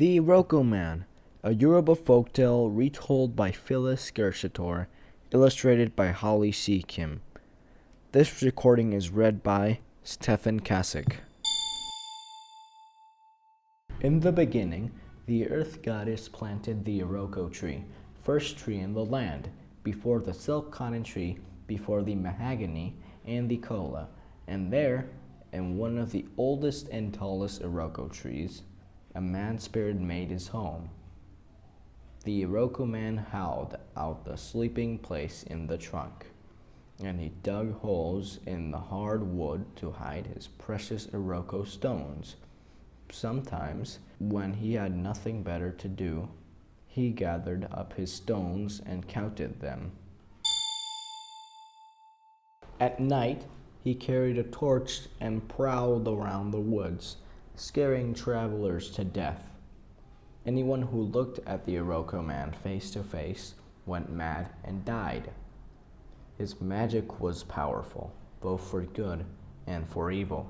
The Iroko Man, a Yoruba folktale retold by Phillis Gershator, illustrated by Holly C. Kim. This recording is read by Stephan Cacic. In the beginning, the earth goddess planted the Iroko tree, first tree in the land, before the silk cotton tree, before the mahogany and the kola, and there, in one of the oldest and tallest Iroko trees, a man spirit made his home. The Iroko man howled out the sleeping place in the trunk, and he dug holes in the hard wood to hide his precious Iroko stones. Sometimes, when he had nothing better to do, he gathered up his stones and counted them. At night, he carried a torch and prowled around the woods, scaring travelers to death. Anyone who looked at the Iroko man face to face went mad and died. His magic was powerful, both for good and for evil.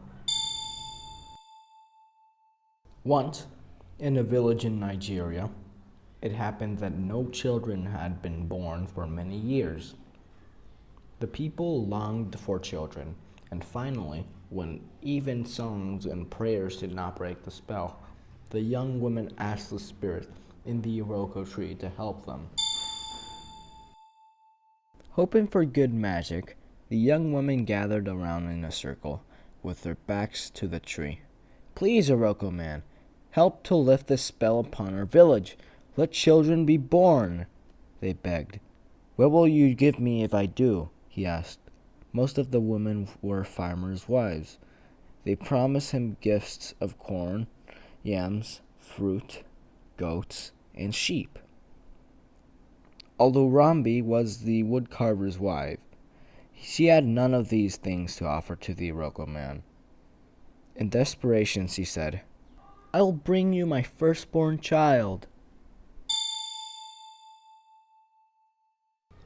Once, in a village in Nigeria, it happened that no children had been born for many years. The people longed for children, and finally, when even songs and prayers did not break the spell, the young woman asked the spirit in the Iroko tree to help them. Hoping for good magic, the young women gathered around in a circle, with their backs to the tree. "Please, Iroko man, help to lift the spell upon our village. Let children be born," they begged. "What will you give me if I do?" he asked. Most of the women were farmers' wives. They promised him gifts of corn, yams, fruit, goats, and sheep. Olurambi was the woodcarver's wife. She had none of these things to offer to the Iroko man. In desperation, she said, "I'll bring you my firstborn child."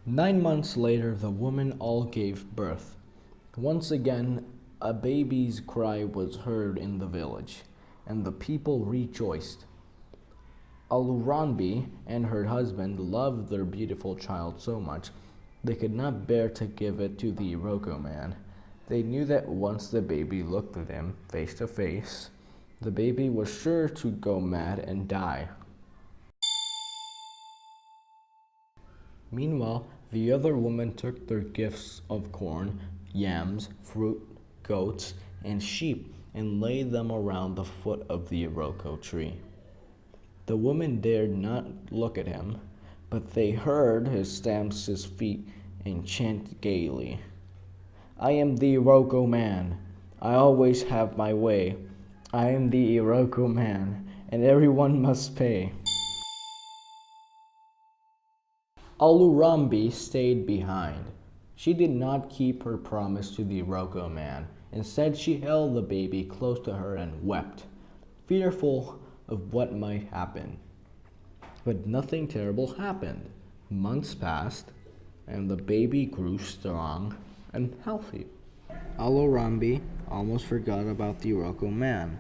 9 months later, the women all gave birth. Once again, a baby's cry was heard in the village, and the people rejoiced. Olurambi and her husband loved their beautiful child so much they could not bear to give it to the Iroko man. They knew that once the baby looked at him face to face, the baby was sure to go mad and die. Meanwhile, the other women took their gifts of corn, yams, fruit, goats, and sheep and laid them around the foot of the Iroko tree. The women dared not look at him, but they heard him stamp his feet and chant gaily, "I am the Iroko man. I always have my way. I am the Iroko man, and everyone must pay." Olurambi stayed behind. She did not keep her promise to the Iroko man. Instead, she held the baby close to her and wept, fearful of what might happen. But nothing terrible happened. Months passed, and the baby grew strong and healthy. Olurambi almost forgot about the Iroko man.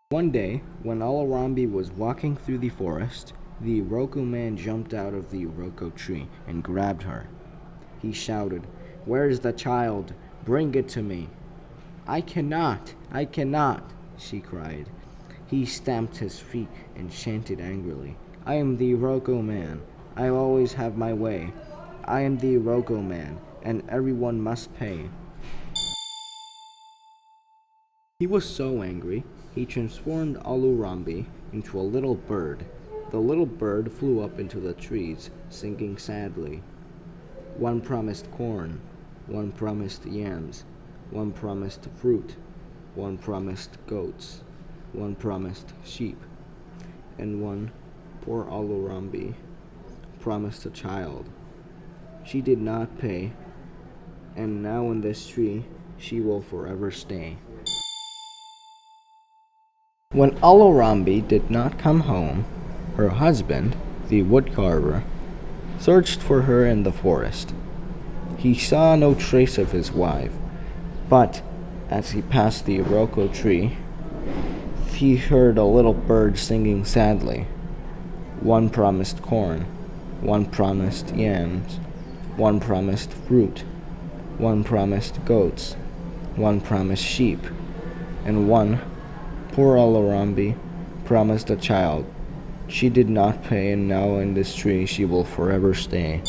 One day, when Olurambi was walking through the forest, the Iroko man jumped out of the Iroko tree and grabbed her. He shouted, "Where is the child? Bring it to me." I cannot, she cried. He stamped his feet and chanted angrily, "I am the Iroko man. I always have my way. I am the Iroko man, and everyone must pay." He was so angry, he transformed Olurambi into a little bird. The little bird flew up into the trees, singing sadly. One promised corn, one promised yams, one promised fruit, one promised goats, one promised sheep, and one, poor Olurambi, promised a child. She did not pay, and now in this tree she will forever stay. When Olurambi did not come home, her husband, the woodcarver, searched for her in the forest. He saw no trace of his wife, but as he passed the Iroko tree, he heard a little bird singing sadly. One promised corn, one promised yams, one promised fruit, one promised goats, one promised sheep, and one, poor Alarambi, promised a child. She did not pay, and now in this tree she will forever stay.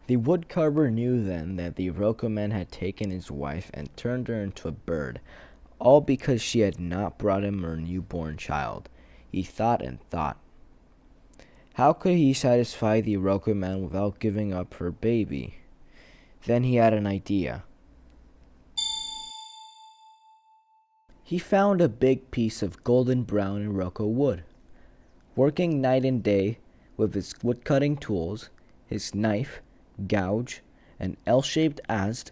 The woodcarver knew then that the Iroko man had taken his wife and turned her into a bird, all because she had not brought him her newborn child. He thought and thought. How could he satisfy the Iroko man without giving up her baby? Then he had an idea. He found a big piece of golden brown Iroko wood. Working night and day with his woodcutting tools, his knife, gouge, and L-shaped adze,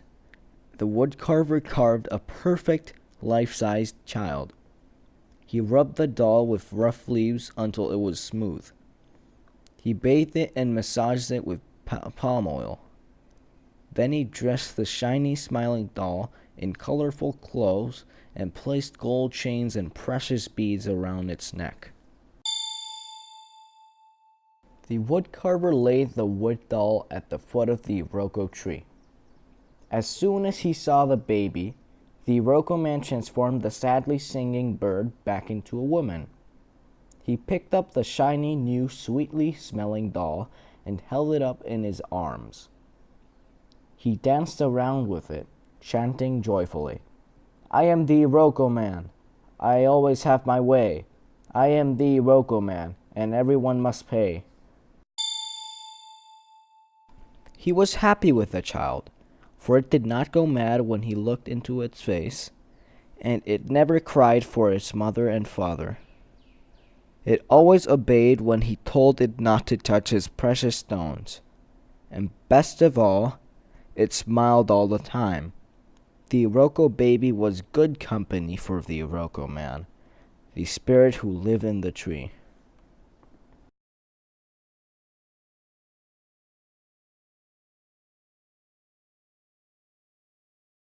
the woodcarver carved a perfect life-sized child. He rubbed the doll with rough leaves until it was smooth. He bathed it and massaged it with palm oil. Then he dressed the shiny, smiling doll in colorful clothes and placed gold chains and precious beads around its neck. The woodcarver laid the wood doll at the foot of the Iroko tree. As soon as he saw the baby, the Iroko man transformed the sadly singing bird back into a woman. He picked up the shiny, new, sweetly smelling doll and held it up in his arms. He danced around with it, chanting joyfully, "I am the Iroko man. I always have my way. I am the Iroko man, and everyone must pay." He was happy with the child, for it did not go mad when he looked into its face, and it never cried for its mother and father. It always obeyed when he told it not to touch his precious stones, and best of all, it smiled all the time. The Iroko baby was good company for the Iroko man, the spirit who lived in the tree.